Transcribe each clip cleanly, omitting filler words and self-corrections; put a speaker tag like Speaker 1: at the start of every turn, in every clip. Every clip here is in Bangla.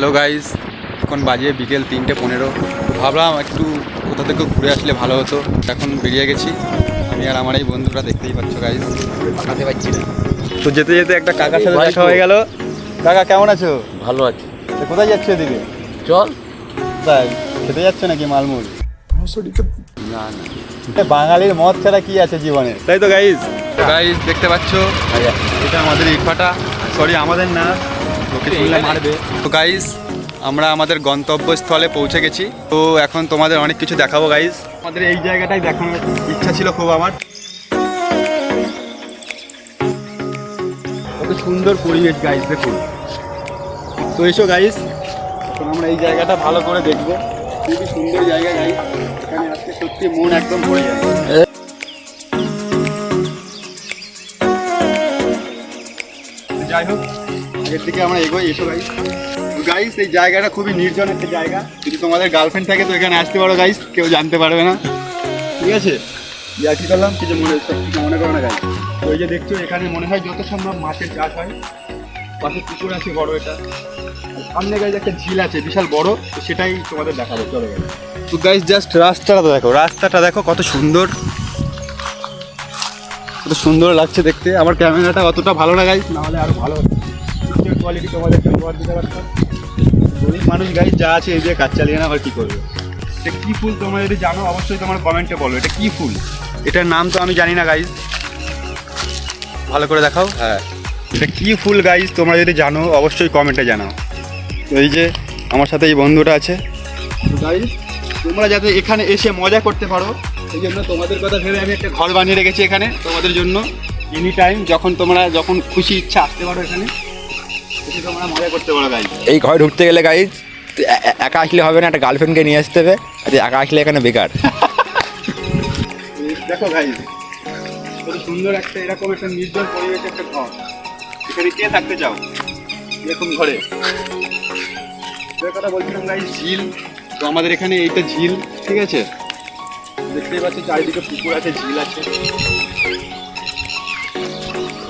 Speaker 1: হ্যালো গাইস, এখন বাজে বিকেল 3:15। ভাবলাম একটু কোথা থেকে ঘুরে আসলে ভালো হতো। এখন বেরিয়ে গেছি আমি আর আমার এই বন্ধুরা, দেখতেই পাচ্ছ গাইস।
Speaker 2: পাঠাতে পারছি না
Speaker 1: তো যেতে যেতে একটা কাকার সাথে দেখা হয়ে গেল। কাকা কেমন আছো?
Speaker 2: ভালো আছি।
Speaker 1: কোথায় যাচ্ছ এদিকে?
Speaker 2: চল
Speaker 1: তাই খেতে যাচ্ছ নাকি মালমুল? না না, বাঙালির মদ ছাড়া কি আছে জীবনে, তাই তো গাইস। গাইস দেখতে পাচ্ছ এটা আমাদের ইটভাটা, সরি আমাদের না, লোকে শুনলে মারবে। তো গাইস আমরা আমাদের গন্তব্যস্থলে পৌঁছে গেছি। তো এখন তোমাদের অনেক কিছু দেখাবো গাইস। আমাদের এই জায়গাটাই দেখানোর ইচ্ছা ছিল খুব আমার। কত সুন্দর পরিবেশ গাইস, দেখুন। তো এসো গাইস, এখন আমরা এই জায়গাটা ভালো করে দেখবো। খুবই সুন্দর জায়গা গাইস, এখানে আজকে সত্যি মন একদম ভরে যায়। যাই হোক, আগের দিকে আমরা এগোই। এসো গাইস। গাইস এই জায়গাটা খুবই নির্জন একটা জায়গা। যদি তোমাদের গার্লফ্রেন্ড থাকে তো এখানে আসতে পারো গাইস, কেউ জানতে পারবে না, ঠিক আছে? ইয়া কি করলাম, কিছু মনে করো না গাইস। তো এই যে দেখছো এখানে মনে হয় যত সম্ভব মাছের চাষ হয়। পাশে পুকুর আছে বড় এটা, আর সামনে গাইস একটা ঝিল আছে বিশাল বড়, তো সেটাই তোমাদের দেখাবো। চলো গাইস। তো গাইস জাস্ট রাস্তাটা দেখো, রাস্তাটা দেখো কত সুন্দর, কত সুন্দর লাগছে দেখতে। আমার ক্যামেরাটা অতটা ভালো না গাইস, নাহলে আরো ভালো পিকচার কোয়ালিটি তোমাদের উপহার দিতে পারতাম। গরিব মানুষ গাইস যা আছে এই দিয়ে কাজ চালিয়ে না, আবার কি করবে। এটা কি ফুল তোমরা যদি জানো অবশ্যই তোমার কমেন্টে বলো এটা কি ফুল। এটার নাম তো আমি জানি না গাইস, ভালো করে দেখাও। হ্যাঁ, এটা কি ফুল গাইস তোমরা যদি জানো অবশ্যই কমেন্টে জানাও। তো এই যে আমার সাথে এই বন্ধুটা আছে। তো গাইস তোমরা যাতে এখানে এসে মজা করতে পারো, এই জন্য তোমাদের কথা ভেবে আমি একটা ঘর বানিয়ে রেখেছি এখানে তোমাদের জন্য। এনি টাইম যখন খুশি ইচ্ছা আসতে পারো এখানে, এসে তোমরা মজা করতে পারো গাইস।
Speaker 2: এই ঘরে ঢুকতে গেলে গাইজ একা আসলে হবে না, একটা গার্লফ্রেন্ডকে নিয়ে আসতে হবে। আর একা আসলে এখানে বেকার।
Speaker 1: দেখো গাইস কত সুন্দর একটা এরকম একটা নির্জন পরিবেশ একটা ঘর। এখানে কে থাকতে চাও এরকম ঘরে? কথা বলছিলাম গাইস, ঝিল। তো আমাদের এখানে এইটা ঝিল, ঠিক আছে? দেখতেই পাচ্ছি চারিদিকে পুকুর আছে, ঝিল আছে।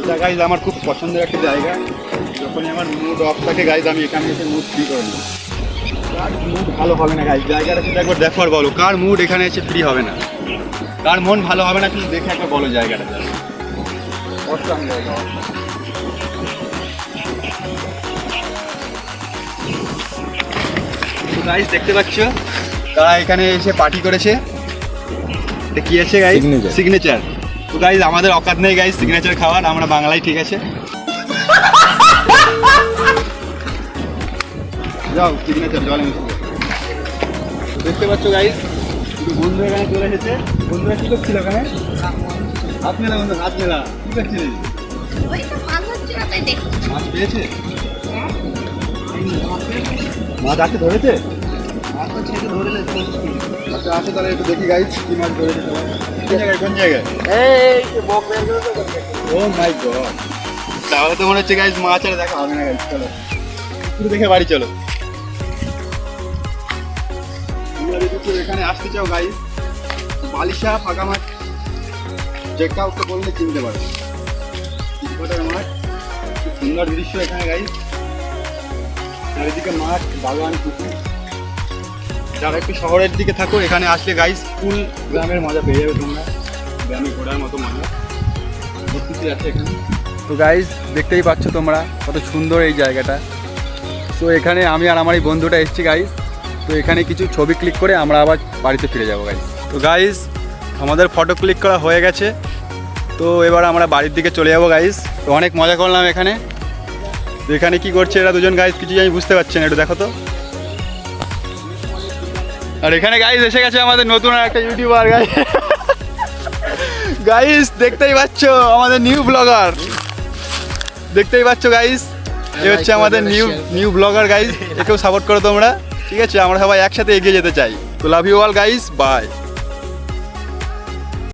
Speaker 1: এটা গাইজ আমার খুব পছন্দের একটা জায়গা। যখনই আমার মুড অফ থাকে গাইজ আমি এখানে এসে মুড ফ্রি করে নিই। কার মুড ভালো হবে না গাইজ, জায়গাটা শুধু একবার দেখো আর বলো কার মুড এখানে এসে ফ্রি হবে না, কার মন ভালো হবে না, শুধু দেখে একবার বলো জায়গাটা। অসাম জায়গা। গাইজ দেখতে পাচ্ছ তারা এখানে এসে পার্টি করেছে। এটা কি আছে গাইজ? সিগনেচার। তো গাইজ আমাদের অকাত নেই গাইজ সিগনেচার খাওয়ার, আমরা বাংলায়, ঠিক আছে? যাও সিগনেচার জলে মিশে। দেখতে পাচ্ছ গাইজ বন্ধু এখানে চলে এসেছে। বন্ধুরা কি করছিল এখানে? হাত মেলা বন্ধু, হাত মেলা। কি করছিলি? মাছ পেয়েছে? মাছ আছে, ধরেছে? আচ্ছা আছে, তাহলে একটু দেখি গাইজ কি মাছ ধরেছে সবাই। কোন জায়গায়? ও মাই গড, তাহলে তো মনে হচ্ছে গাইজ মাছ আর দেখা হবে না গাইজ। চলো একটু দেখে বাড়ি চলো। এখানে আসতে চাও গাইজ, বালিশা ফাঁকা মাঠ, যে কাউকে বললে চিনতে পারো। মাঠ, খুব সুন্দর দৃশ্য এখানে গাইজ। চারিদিকে মাঠ, বাগান, পুকুর। যারা একটু শহরের দিকে থাকো এখানে আসলে গাইজ ফুল গ্রামের মজা পেয়ে যাবে তোমরা। গ্রামে ঘোরার মতো মজা প্রকৃতি আছে এখানে। তো গাইজ দেখতেই পাচ্ছ তোমরা কত সুন্দর এই জায়গাটা। তো এখানে আমি আর আমার এই বন্ধুটা এসেছি গাইজ। তো এখানে কিছু ছবি ক্লিক করে আমরা আবার বাড়িতে ফিরে যাবো গাইজ। তো গাইজ আমাদের ফটো ক্লিক করা হয়ে গেছে। তো এবার আমরা বাড়ির দিকে চলে যাবো গাইজ। তো অনেক মজা করলাম এখানে। তো এখানে কী করছে এরা দুজন গাইজ কিছু আমি বুঝতে পারছি না, একটু দেখো তো। আর এখানে গাইজ এসে গেছে আমাদের নতুন একটা ইউটিউবার গাইজ। গাইজ দেখতেই পাচ্ছ আমাদের নিউ ব্লগার, দেখতেই পাচ্ছ গাইজ। এ হচ্ছে আমাদের নিউ ব্লগার গাইজ। একেও সাপোর্ট করো তোমরা, ঠিক আছে? আমরা সবাই একসাথে এগিয়ে যেতে চাই। তো love you all guys, by.